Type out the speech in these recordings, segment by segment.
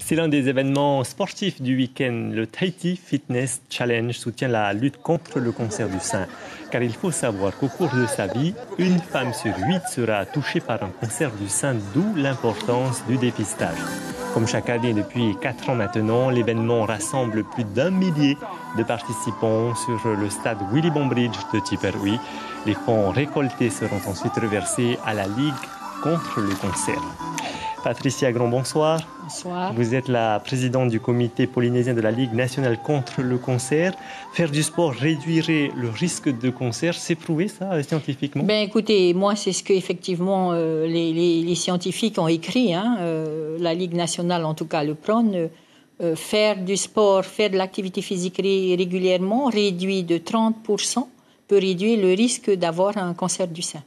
C'est l'un des événements sportifs du week-end. Le Tahiti Fitness Challenge soutient la lutte contre le cancer du sein. Car il faut savoir qu'au cours de sa vie, une femme sur 8 sera touchée par un cancer du sein, d'où l'importance du dépistage. Comme chaque année depuis 4 ans maintenant, l'événement rassemble plus d'1 millier de participants sur le stade Willy Bombridge de Tiperui. Les fonds récoltés seront ensuite reversés à la Ligue contre le cancer. Patricia Grand, bonsoir. Bonsoir. Vous êtes la présidente du comité polynésien de la Ligue nationale contre le cancer. Faire du sport réduirait le risque de cancer, c'est prouvé ça scientifiquement? Ben écoutez, moi c'est ce que effectivement les scientifiques ont écrit. La Ligue nationale en tout cas le prône. Faire du sport, faire de l'activité physique régulièrement réduit de 30%, peut réduire le risque d'avoir un cancer du sein.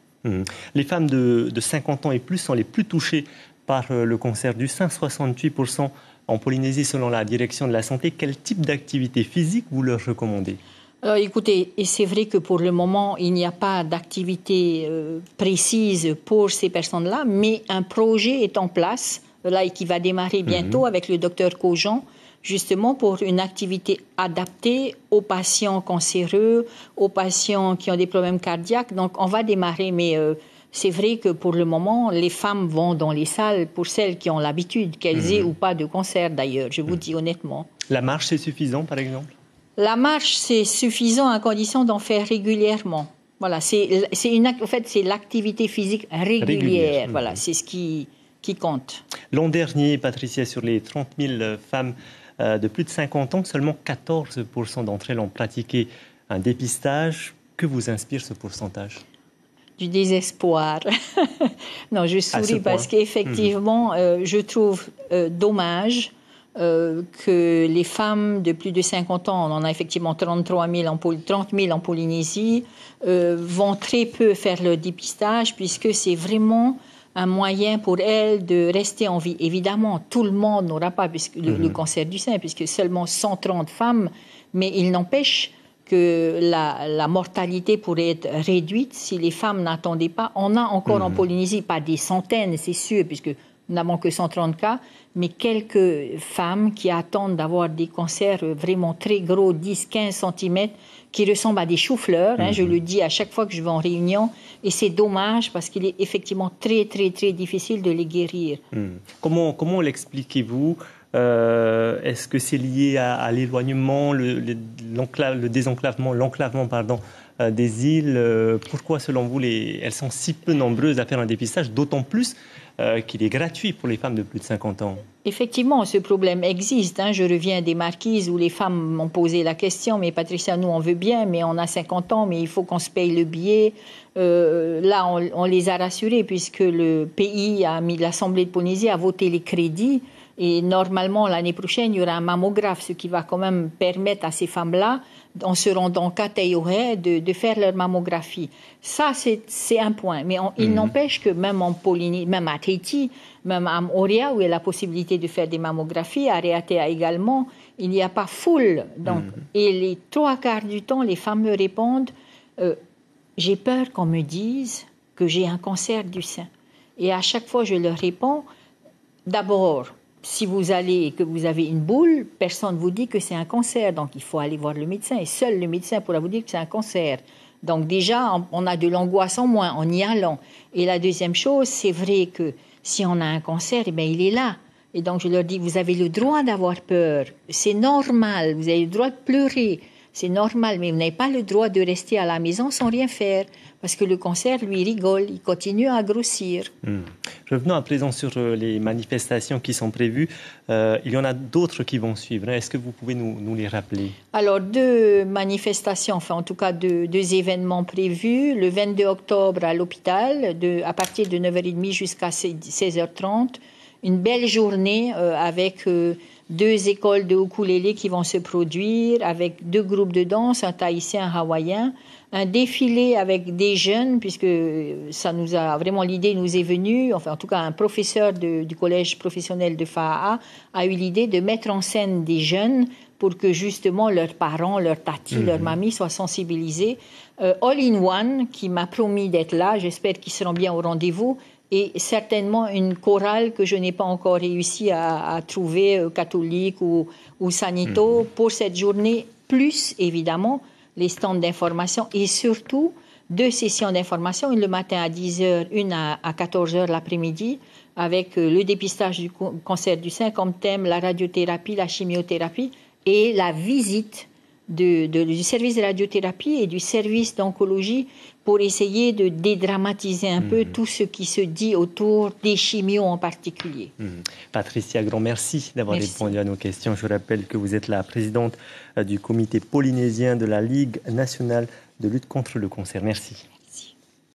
Les femmes de 50 ans et plus sont les plus touchées par le cancer du sein, 68% en Polynésie selon la direction de la santé. Quel type d'activité physique vous leur recommandez? Alors écoutez, et c'est vrai que pour le moment, il n'y a pas d'activité précise pour ces personnes-là, mais un projet est en place, là, qui va démarrer bientôt avec le docteur Kojan, justement pour une activité adaptée aux patients cancéreux, aux patients qui ont des problèmes cardiaques. Donc on va démarrer, mais c'est vrai que pour le moment, les femmes vont dans les salles pour celles qui ont l'habitude, qu'elles aient ou pas de cancer d'ailleurs, je vous dis honnêtement. La marche, c'est suffisant par exemple? La marche, c'est suffisant à condition d'en faire régulièrement. Voilà, en fait, c'est l'activité physique régulière. Voilà, c'est ce qui compte. L'an dernier, Patricia, sur les 30 000 femmes de plus de 50 ans, seulement 14% d'entre elles ont pratiqué un dépistage. Que vous inspire ce pourcentage? Du désespoir. Non, je souris parce qu'effectivement, je trouve dommage que les femmes de plus de 50 ans, on en a effectivement 30 000 en Polynésie, vont très peu faire le dépistage puisque c'est vraiment un moyen pour elles de rester en vie. Évidemment, tout le monde n'aura pas le cancer du sein puisque seulement 130 femmes, mais il n'empêche que la mortalité pourrait être réduite si les femmes n'attendaient pas. On a encore en Polynésie, pas des centaines, c'est sûr, puisque nous n'avons que 130 cas, mais quelques femmes qui attendent d'avoir des cancers vraiment très gros, 10-15 cm, qui ressemblent à des choux-fleurs. Je le dis à chaque fois que je vais en réunion. Et c'est dommage parce qu'il est effectivement très, très, très difficile de les guérir. Comment l'expliquez-vous? Est-ce que c'est lié à l'éloignement, l'enclavement des îles? Pourquoi, selon vous, elles sont si peu nombreuses à faire un dépistage, d'autant plus qu'il est gratuit pour les femmes de plus de 50 ans? Effectivement, ce problème existe. Je reviens des Marquises où les femmes m'ont posé la question, mais Patricia, nous on veut bien, mais on a 50 ans, mais il faut qu'on se paye le billet. Là, on les a rassurés puisque le pays l'Assemblée de Polynésie a voté les crédits. Et normalement, l'année prochaine, il y aura un mammographe, ce qui va quand même permettre à ces femmes-là, en se rendant qu'à Taiohae, de faire leur mammographie. Ça, c'est un point. Mais il n'empêche que même en Polynésie, même à Tahiti, même à Moorea, où il y a la possibilité de faire des mammographies, à Raiatea également, il n'y a pas foule. Donc, et les 3/4 du temps, les femmes me répondent « J'ai peur qu'on me dise que j'ai un cancer du sein. » Et à chaque fois, je leur réponds « D'abord, si vous allez et que vous avez une boule, personne ne vous dit que c'est un cancer. Donc, il faut aller voir le médecin. Et seul le médecin pourra vous dire que c'est un cancer. Donc, déjà, on a de l'angoisse en moins en y allant. Et la deuxième chose, c'est vrai que si on a un cancer, eh bien, il est là. Et donc, je leur dis, vous avez le droit d'avoir peur. C'est normal. Vous avez le droit de pleurer. C'est normal. Mais vous n'avez pas le droit de rester à la maison sans rien faire. Parce que le cancer, lui, rigole. Il continue à grossir. Revenons à présent sur les manifestations qui sont prévues. Il y en a d'autres qui vont suivre. Est-ce que vous pouvez nous les rappeler? Alors, 2 manifestations, enfin en tout cas 2 événements prévus. Le 22 octobre à l'hôpital, à partir de 9h30 jusqu'à 16h30. Une belle journée avec 2 écoles de ukulélé qui vont se produire, avec 2 groupes de danse, un tahitien, un hawaïen. Un défilé avec des jeunes, puisque ça nous a vraiment, l'idée nous est venue, enfin en tout cas un professeur du collège professionnel de Fa'a'a a eu l'idée de mettre en scène des jeunes pour que justement leurs parents, leurs tatis, leurs mamies soient sensibilisés. All in One, qui m'a promis d'être là, j'espère qu'ils seront bien au rendez-vous, et certainement une chorale que je n'ai pas encore réussi à trouver, catholique ou sanito, pour cette journée, plus évidemment les stands d'information et surtout 2 sessions d'information, une le matin à 10h, une à 14h l'après-midi, avec le dépistage du cancer du sein comme thème, la radiothérapie, la chimiothérapie et la visite du service de radiothérapie et du service d'oncologie pour essayer de dédramatiser un peu tout ce qui se dit autour des chimios en particulier. Patricia, grand merci d'avoir répondu à nos questions. Je rappelle que vous êtes la présidente du comité polynésien de la Ligue nationale de lutte contre le cancer. Merci.